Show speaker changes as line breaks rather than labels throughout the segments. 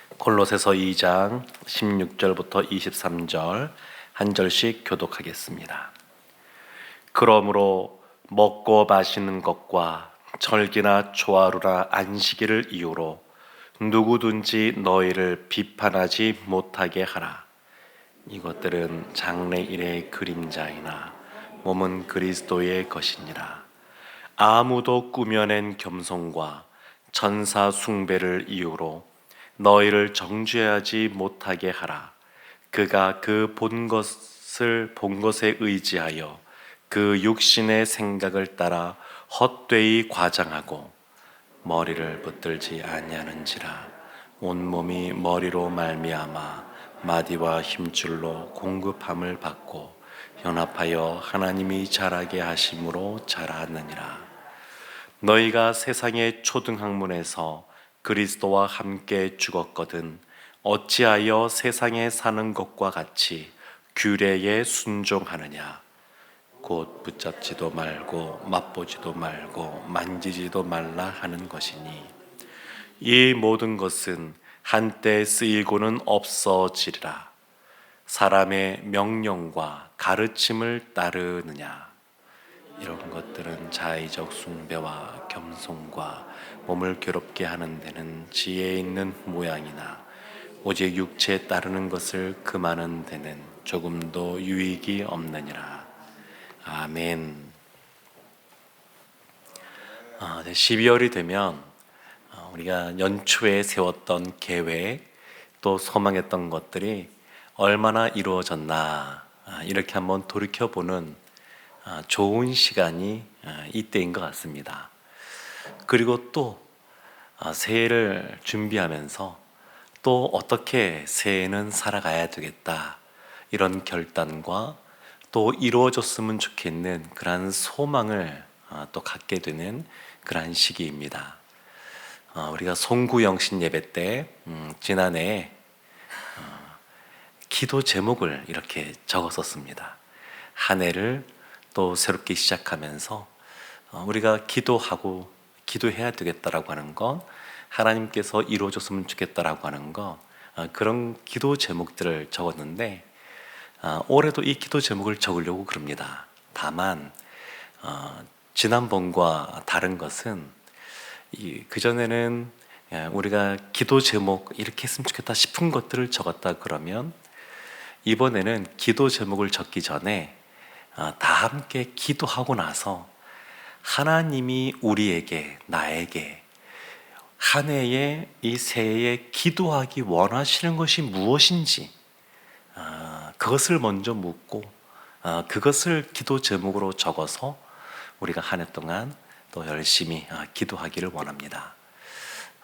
골로새서 2장 16절부터 23절 한 절씩 교독하겠습니다. 그러므로 먹고 마시는 것과 절기나 초하루나 안식일을 이유로 누구든지 너희를 비판하지 못하게 하라. 이것들은 장래일의 그림자이나 몸은 그리스도의 것이니라. 아무도 꾸며낸 겸손과 천사 숭배를 이유로 너희를 정죄하지 못하게 하라. 그가 그 본 것에 의지하여 그 육신의 생각을 따라 헛되이 과장하고 머리를 붙들지 아니하는지라. 온몸이 머리로 말미암아 마디와 힘줄로 공급함을 받고 연합하여 하나님이 자라게 하심으로 자라느니라. 너희가 세상의 초등학문에서 그리스도와 함께 죽었거든 어찌하여 세상에 사는 것과 같이 규례에 순종하느냐. 곧 붙잡지도 말고 맛보지도 말고 만지지도 말라 하는 것이니 이 모든 것은 한때 쓰이고는 없어지리라. 사람의 명령과 가르침을 따르느냐. 이런 것들은 자의적 숭배와 겸손과 몸을 괴롭게 하는 데는 지혜 있는 모양이나 오직 육체에 따르는 것을 금하는 데는 조금도 유익이 없느니라. 아멘. 12월이 되면 우리가 연초에 세웠던 계획 또 소망했던 것들이 얼마나 이루어졌나 이렇게 한번 돌이켜보는 좋은 시간이 이때인 것 같습니다. 그리고 또 새해를 준비하면서 또 어떻게 새해는 살아가야 되겠다 이런 결단과 또 이루어졌으면 좋겠는 그러한 소망을 또 갖게 되는 그러한 시기입니다. 우리가 송구영신 예배 때 지난해 기도 제목을 이렇게 적었었습니다. 한 해를 또 새롭게 시작하면서 우리가 기도해야 되겠다라고 하는 것, 하나님께서 이루어졌으면 좋겠다라고 하는 것, 그런 기도 제목들을 적었는데 올해도 이 기도 제목을 적으려고 그럽니다. 다만 지난번과 다른 것은 그전에는 우리가 기도 제목 이렇게 했으면 좋겠다 싶은 것들을 적었다 그러면 이번에는 기도 제목을 적기 전에 다 함께 기도하고 나서 하나님이 우리에게, 나에게 한 해에 이 새해에 기도하기 원하시는 것이 무엇인지 그것을 먼저 묻고 그것을 기도 제목으로 적어서 우리가 한 해 동안 또 열심히 기도하기를 원합니다.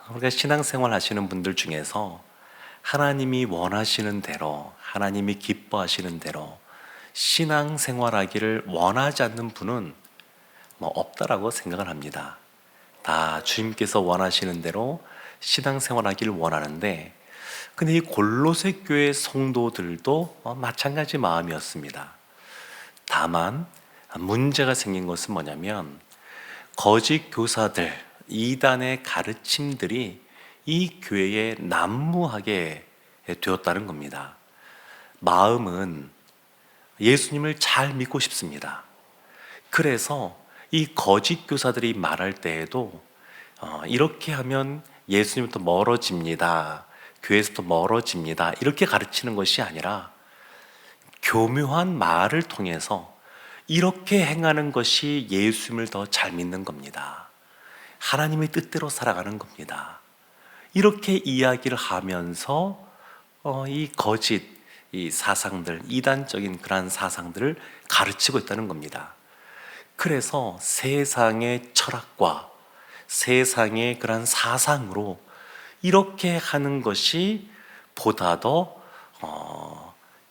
우리가 신앙생활 하시는 분들 중에서 하나님이 원하시는 대로, 하나님이 기뻐하시는 대로 신앙생활하기를 원하지 않는 분은 없다라고 생각을 합니다. 다 주님께서 원하시는 대로 신앙생활하기를 원하는데 근데 이 골로새 교회 성도들도 마찬가지 마음이었습니다. 다만 문제가 생긴 것은 뭐냐면 거짓 교사들, 이단의 가르침들이 이 교회에 난무하게 되었다는 겁니다. 마음은 예수님을 잘 믿고 싶습니다. 그래서 이 거짓 교사들이 말할 때에도 이렇게 하면 예수님부터 멀어집니다. 교회에서부터 멀어집니다. 이렇게 가르치는 것이 아니라 교묘한 말을 통해서 이렇게 행하는 것이 예수님을 더 잘 믿는 겁니다. 하나님의 뜻대로 살아가는 겁니다. 이렇게 이야기를 하면서 이 거짓, 이 사상들, 이단적인 그러한 사상들을 가르치고 있다는 겁니다. 그래서 세상의 철학과 세상의 그러한 사상으로 이렇게 하는 것이 보다 더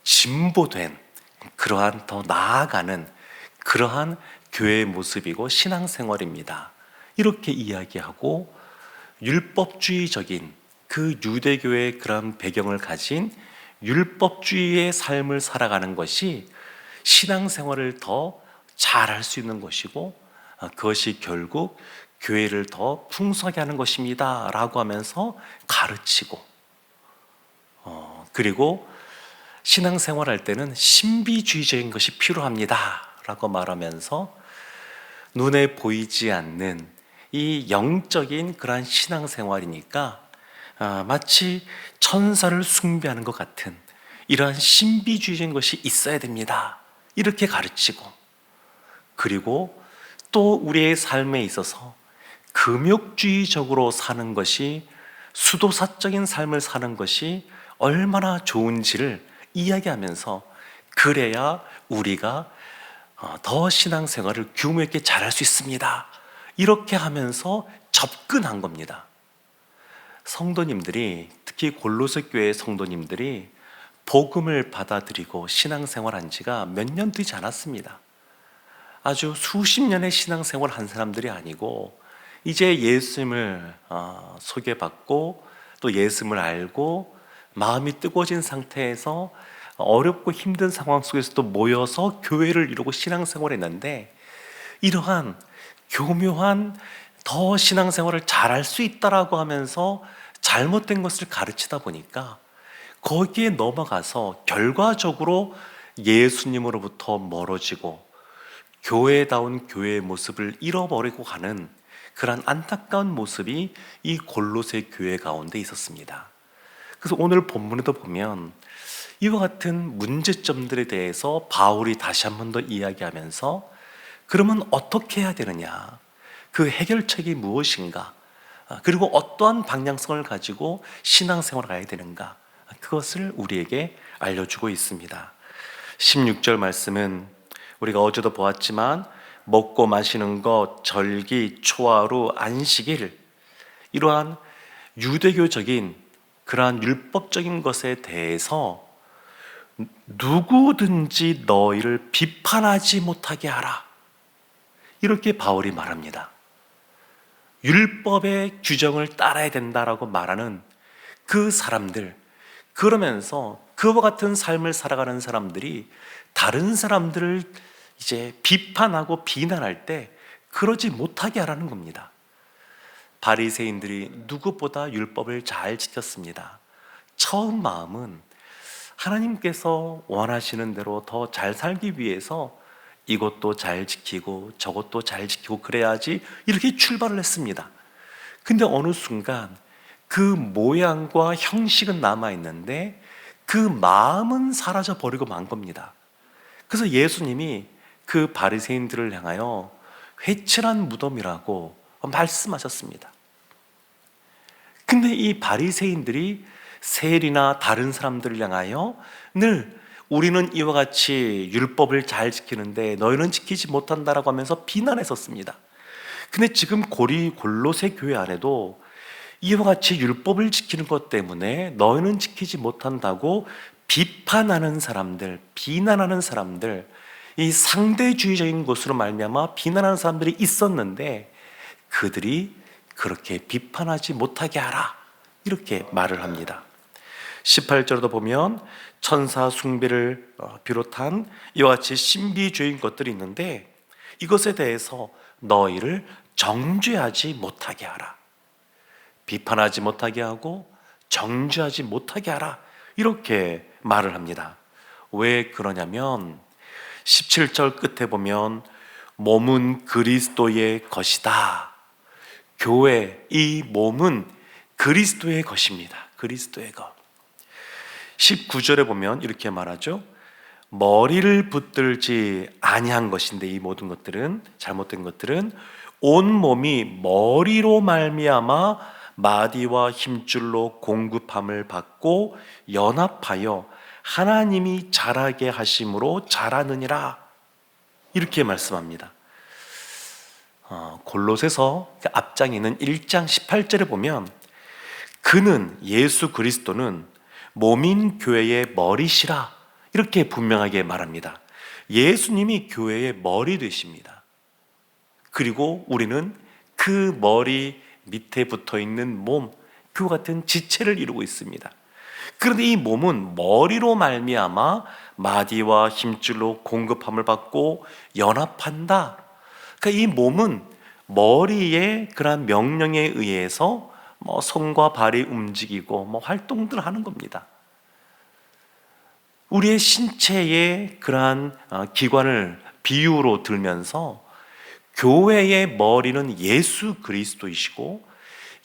진보된 그러한 더 나아가는 그러한 교회의 모습이고 신앙생활입니다. 이렇게 이야기하고 율법주의적인 그 유대교의 그런 배경을 가진 율법주의의 삶을 살아가는 것이 신앙생활을 더 잘할 수 있는 것이고 그것이 결국 교회를 더 풍성하게 하는 것입니다 라고 하면서 가르치고 그리고 신앙생활할 때는 신비주의적인 것이 필요합니다 라고 말하면서 눈에 보이지 않는 이 영적인 그러한 신앙생활이니까 마치 천사를 숭배하는 것 같은 이러한 신비주의적인 것이 있어야 됩니다 이렇게 가르치고, 그리고 또 우리의 삶에 있어서 금욕주의적으로 사는 것이, 수도사적인 삶을 사는 것이 얼마나 좋은지를 이야기하면서, 그래야 우리가 더 신앙생활을 규모 있게 잘할 수 있습니다 이렇게 하면서 접근한 겁니다. 성도님들이, 특히 골로새 교회 성도님들이 복음을 받아들이고 신앙생활한 지가 몇 년 되지 않았습니다. 아주 수십 년의 신앙생활 한 사람들이 아니고, 이제 예수님을 소개받고 또 예수님을 알고 마음이 뜨거워진 상태에서 어렵고 힘든 상황 속에서도 모여서 교회를 이루고 신앙생활을 했는데, 이러한 교묘한 더 신앙생활을 잘할 수 있다라고 하면서 잘못된 것을 가르치다 보니까 거기에 넘어가서 결과적으로 예수님으로부터 멀어지고 교회다운 교회의 모습을 잃어버리고 가는 그런 안타까운 모습이 이 골로새 교회 가운데 있었습니다. 그래서 오늘 본문에도 보면 이와 같은 문제점들에 대해서 바울이 다시 한 번 더 이야기하면서, 그러면 어떻게 해야 되느냐, 그 해결책이 무엇인가, 그리고 어떠한 방향성을 가지고 신앙생활을 가야 되는가, 그것을 우리에게 알려주고 있습니다. 16절 말씀은 우리가 어제도 보았지만, 먹고 마시는 것, 절기, 초하루, 안식일, 이러한 유대교적인 그러한 율법적인 것에 대해서 누구든지 너희를 비판하지 못하게 하라, 이렇게 바울이 말합니다. 율법의 규정을 따라야 된다라고 말하는 그 사람들, 그러면서 그와 같은 삶을 살아가는 사람들이 다른 사람들을 이제 비판하고 비난할 때 그러지 못하게 하라는 겁니다. 바리새인들이 누구보다 율법을 잘 지켰습니다. 처음 마음은 하나님께서 원하시는 대로 더 잘 살기 위해서 이것도 잘 지키고 저것도 잘 지키고 그래야지, 이렇게 출발을 했습니다. 근데 어느 순간 그 모양과 형식은 남아있는데 그 마음은 사라져 버리고 만 겁니다. 그래서 예수님이 그 바리새인들을 향하여 회칠한 무덤이라고 말씀하셨습니다. 근데 이 바리새인들이 세리나 다른 사람들을 향하여 늘 우리는 이와 같이 율법을 잘 지키는데 너희는 지키지 못한다라고 하면서 비난했었습니다. 근데 지금 골로새 교회 안에도 이와 같이 율법을 지키는 것 때문에 너희는 지키지 못한다고 비판하는 사람들, 비난하는 사람들, 이 상대주의적인 것으로 말미암아 비난하는 사람들이 있었는데, 그들이 그렇게 비판하지 못하게 하라, 이렇게 말을 합니다. 18절도 보면 천사 숭배를 비롯한 이와 같이 신비주의인 것들이 있는데, 이것에 대해서 너희를 정죄하지 못하게 하라, 비판하지 못하게 하고 정죄하지 못하게 하라, 이렇게 말을 합니다. 왜 그러냐면 17절 끝에 보면 몸은 그리스도의 것이다. 교회, 이 몸은 그리스도의 것입니다. 그리스도의 것. 19절에 보면 이렇게 말하죠. 머리를 붙들지 아니한 것인데, 이 모든 것들은, 잘못된 것들은 온 몸이 머리로 말미암아 마디와 힘줄로 공급함을 받고 연합하여 하나님이 자라게 하심으로 자라느니라, 이렇게 말씀합니다. 골로새서 앞장에 있는 1장 18절에 보면 그는, 예수 그리스도는 몸인 교회의 머리시라, 이렇게 분명하게 말합니다. 예수님이 교회의 머리 되십니다. 그리고 우리는 그 머리 밑에 붙어있는 몸, 그와 같은 지체를 이루고 있습니다. 그런데 이 몸은 머리로 말미암아 마디와 힘줄로 공급함을 받고 연합한다. 그러니까 이 몸은 머리의 그러한 명령에 의해서 손과 발이 움직이고 활동들을 하는 겁니다. 우리의 신체의 그러한 기관을 비유로 들면서 교회의 머리는 예수 그리스도이시고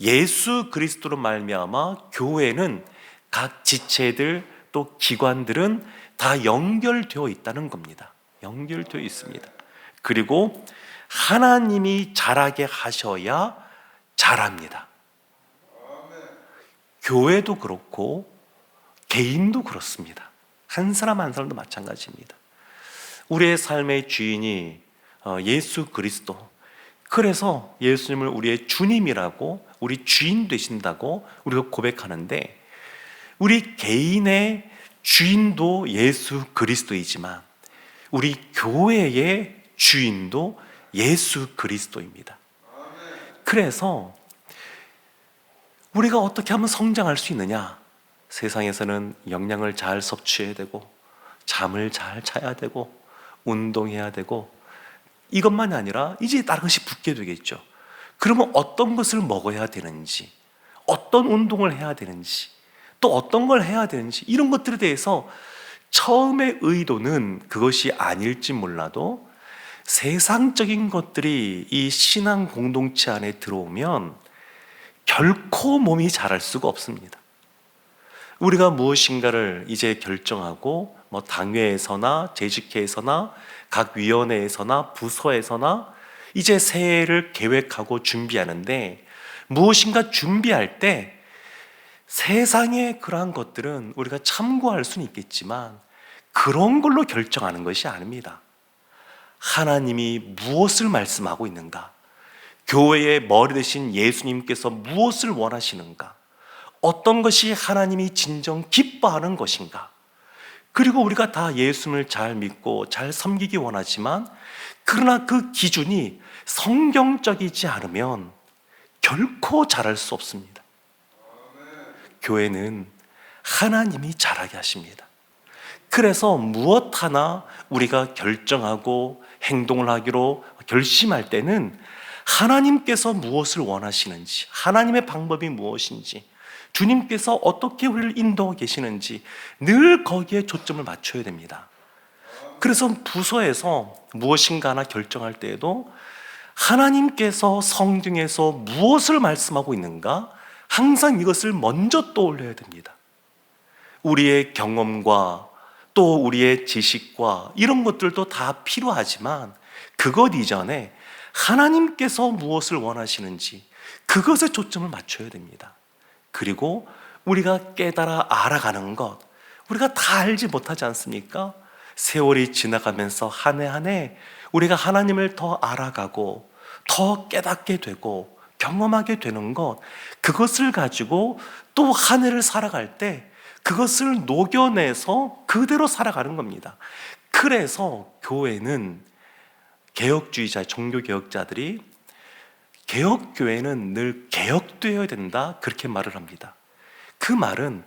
예수 그리스도로 말미암아 교회는 각 지체들 또 기관들은 다 연결되어 있다는 겁니다. 연결되어 있습니다. 그리고 하나님이 자라게 하셔야 자랍니다. 교회도 그렇고 개인도 그렇습니다. 한 사람 한 사람도 마찬가지입니다. 우리의 삶의 주인이 예수 그리스도, 그래서 예수님을 우리의 주님이라고, 우리 주인 되신다고 우리가 고백하는데, 우리 개인의 주인도 예수 그리스도이지만 우리 교회의 주인도 예수 그리스도입니다. 그래서 우리가 어떻게 하면 성장할 수 있느냐? 세상에서는 영양을 잘 섭취해야 되고 잠을 잘 자야 되고 운동해야 되고 이것만이 아니라 이제 다른 것이 붙게 되겠죠. 그러면 어떤 것을 먹어야 되는지, 어떤 운동을 해야 되는지, 또 어떤 걸 해야 되는지, 이런 것들에 대해서 처음의 의도는 그것이 아닐지 몰라도 세상적인 것들이 이 신앙 공동체 안에 들어오면 결코 몸이 자랄 수가 없습니다. 우리가 무엇인가를 이제 결정하고 당회에서나 재직회에서나 각 위원회에서나 부서에서나 이제 새해를 계획하고 준비하는데, 무엇인가 준비할 때 세상의 그러한 것들은 우리가 참고할 수는 있겠지만 그런 걸로 결정하는 것이 아닙니다. 하나님이 무엇을 말씀하고 있는가? 교회의 머리 되신 예수님께서 무엇을 원하시는가? 어떤 것이 하나님이 진정 기뻐하는 것인가? 그리고 우리가 다 예수님을 잘 믿고 잘 섬기기 원하지만, 그러나 그 기준이 성경적이지 않으면 결코 자랄 수 없습니다. 교회는 하나님이 자라게 하십니다. 그래서 무엇 하나 우리가 결정하고 행동을 하기로 결심할 때는 하나님께서 무엇을 원하시는지, 하나님의 방법이 무엇인지, 주님께서 어떻게 우리를 인도하고 계시는지 늘 거기에 초점을 맞춰야 됩니다. 그래서 부서에서 무엇인가 하나 결정할 때에도 하나님께서 성경에서 무엇을 말씀하고 있는가, 항상 이것을 먼저 떠올려야 됩니다. 우리의 경험과 또 우리의 지식과 이런 것들도 다 필요하지만 그것 이전에 하나님께서 무엇을 원하시는지 그것에 초점을 맞춰야 됩니다. 그리고 우리가 깨달아 알아가는 것, 우리가 다 알지 못하지 않습니까? 세월이 지나가면서 한 해 한 해 우리가 하나님을 더 알아가고 더 깨닫게 되고 경험하게 되는 것, 그것을 가지고 또 한 해를 살아갈 때 그것을 녹여내서 그대로 살아가는 겁니다. 그래서 교회는 개혁주의자, 종교개혁자들이 개혁교회는 늘 개혁되어야 된다, 그렇게 말을 합니다. 그 말은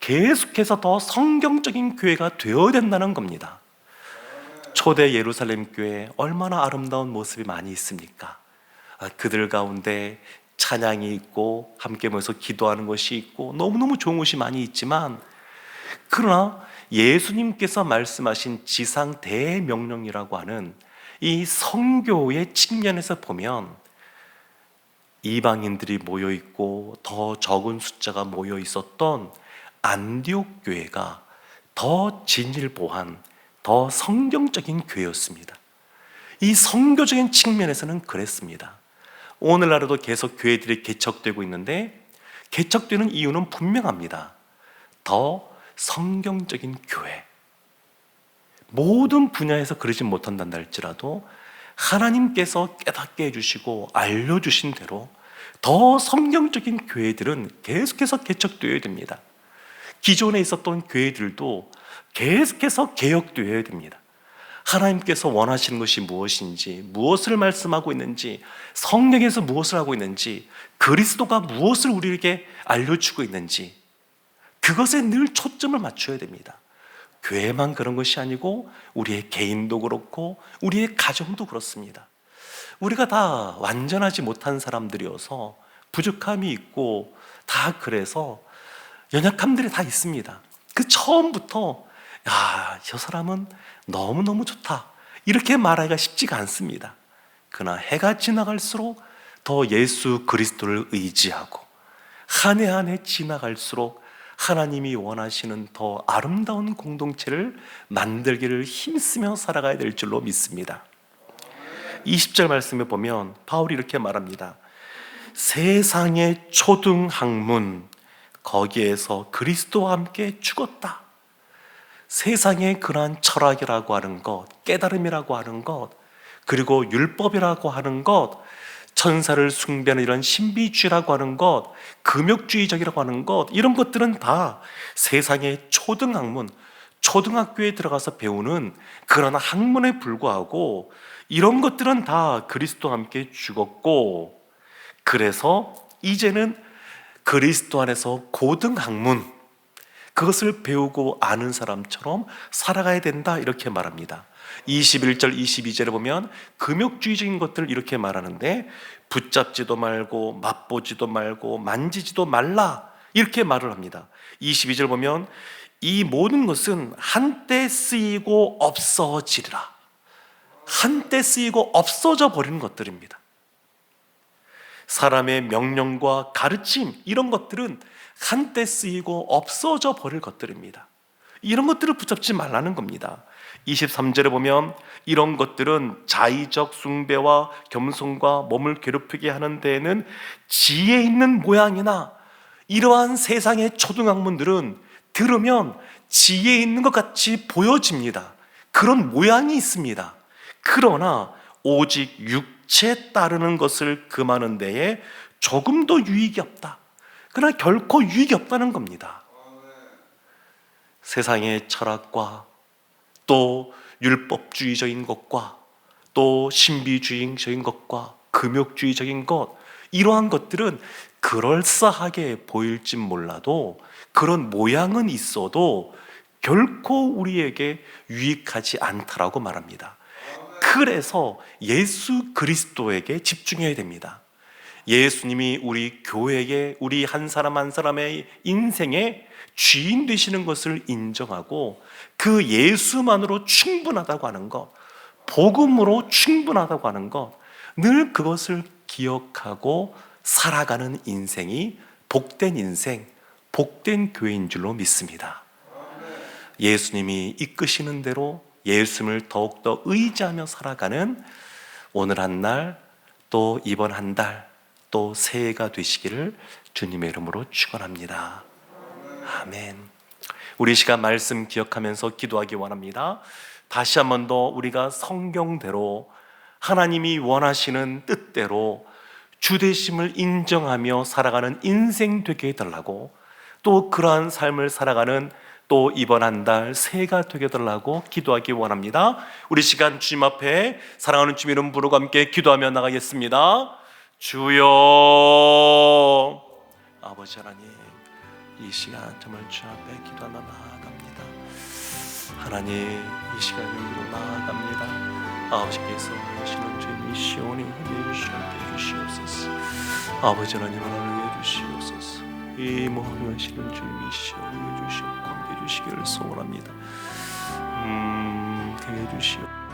계속해서 더 성경적인 교회가 되어야 된다는 겁니다. 초대 예루살렘 교회 얼마나 아름다운 모습이 많이 있습니까? 그들 가운데 찬양이 있고 함께 모여서 기도하는 것이 있고 너무너무 좋은 것이 많이 있지만, 그러나 예수님께서 말씀하신 지상 대명령이라고 하는 이 성교의 측면에서 보면 이방인들이 모여 있고 더 적은 숫자가 모여 있었던 안디옥 교회가 더 진일보한, 더 성경적인 교회였습니다. 이 성교적인 측면에서는 그랬습니다. 오늘날에도 계속 교회들이 개척되고 있는데 개척되는 이유는 분명합니다. 더 성경적인 교회. 모든 분야에서 그러지 못한다 할지라도 하나님께서 깨닫게 해주시고 알려주신 대로 더 성경적인 교회들은 계속해서 개척되어야 됩니다. 기존에 있었던 교회들도 계속해서 개혁되어야 됩니다. 하나님께서 원하시는 것이 무엇인지, 무엇을 말씀하고 있는지, 성경에서 무엇을 하고 있는지, 그리스도가 무엇을 우리에게 알려주고 있는지, 그것에 늘 초점을 맞춰야 됩니다. 교회만 그런 것이 아니고 우리의 개인도 그렇고 우리의 가정도 그렇습니다. 우리가 다 완전하지 못한 사람들이어서 부족함이 있고 다 그래서 연약함들이 다 있습니다. 그 처음부터 야, 저 사람은 너무너무 좋다, 이렇게 말하기가 쉽지가 않습니다. 그러나 해가 지나갈수록 더 예수 그리스도를 의지하고 한 해 한 해 지나갈수록 하나님이 원하시는 더 아름다운 공동체를 만들기를 힘쓰며 살아가야 될 줄로 믿습니다. 20절 말씀에 보면 바울이 이렇게 말합니다. 세상의 초등학문, 거기에서 그리스도와 함께 죽었다. 세상의 그러한 철학이라고 하는 것, 깨달음이라고 하는 것, 그리고 율법이라고 하는 것, 천사를 숭배하는 이런 신비주의라고 하는 것, 금욕주의적이라고 하는 것, 이런 것들은 다 세상의 초등학문, 초등학교에 들어가서 배우는 그런 학문에 불과하고, 이런 것들은 다 그리스도와 함께 죽었고, 그래서 이제는 그리스도 안에서 고등학문, 그것을 배우고 아는 사람처럼 살아가야 된다, 이렇게 말합니다. 21절 22절에 보면 금욕주의적인 것들을 이렇게 말하는데, 붙잡지도 말고 맛보지도 말고 만지지도 말라, 이렇게 말을 합니다. 22절 보면 이 모든 것은 한때 쓰이고 없어지리라. 한때 쓰이고 없어져 버리는 것들입니다. 사람의 명령과 가르침, 이런 것들은 한때 쓰이고 없어져 버릴 것들입니다. 이런 것들을 붙잡지 말라는 겁니다. 23절에 보면 이런 것들은 자의적 숭배와 겸손과 몸을 괴롭히게 하는 데에는 지혜 있는 모양이나, 이러한 세상의 초등학문들은 들으면 지혜 있는 것 같이 보여집니다. 그런 모양이 있습니다. 그러나 오직 육체에 따르는 것을 금하는 데에 조금도 유익이 없다. 그러나 결코 유익이 없다는 겁니다. 세상의 철학과 또 율법주의적인 것과 또 신비주의적인 것과 금욕주의적인 것, 이러한 것들은 그럴싸하게 보일진 몰라도, 그런 모양은 있어도 결코 우리에게 유익하지 않다라고 말합니다. 그래서 예수 그리스도에게 집중해야 됩니다. 예수님이 우리 교회에, 우리 한 사람 한 사람의 인생에 주인 되시는 것을 인정하고 그 예수만으로 충분하다고 하는 것, 복음으로 충분하다고 하는 것, 늘 그것을 기억하고 살아가는 인생이 복된 인생, 복된 교회인 줄로 믿습니다. 예수님이 이끄시는 대로 예수님을 더욱더 의지하며 살아가는 오늘 한 날, 또 이번 한 달, 또 새해가 되시기를 주님의 이름으로 축원합니다. 아멘. 우리 시간 말씀 기억하면서 기도하기 원합니다. 다시 한 번 더 우리가 성경대로 하나님이 원하시는 뜻대로 주되심을 인정하며 살아가는 인생 되게 해달라고, 또 그러한 삶을 살아가는 또 이번 한 달 새해가 되게 해달라고 기도하기 원합니다. 우리 시간 주님 앞에 사랑하는 주님 이름 부르고 함께 기도하며 나가겠습니다. 주여, 아버지 하나님, 이 시간 정말 주 앞에 기도하며 나아갑니다. 하나님, 이 시간 여기로 나아갑니다. 아버지께서 하시는 주의 미시온이 해주시게 해주시옵소서. 아버지 하나님, 하나님 해주시옵소서. 이 모든 하시는 주의 미시온이 해주시옵고 함께 해주시기를 소원합니다. 해주시옵소서.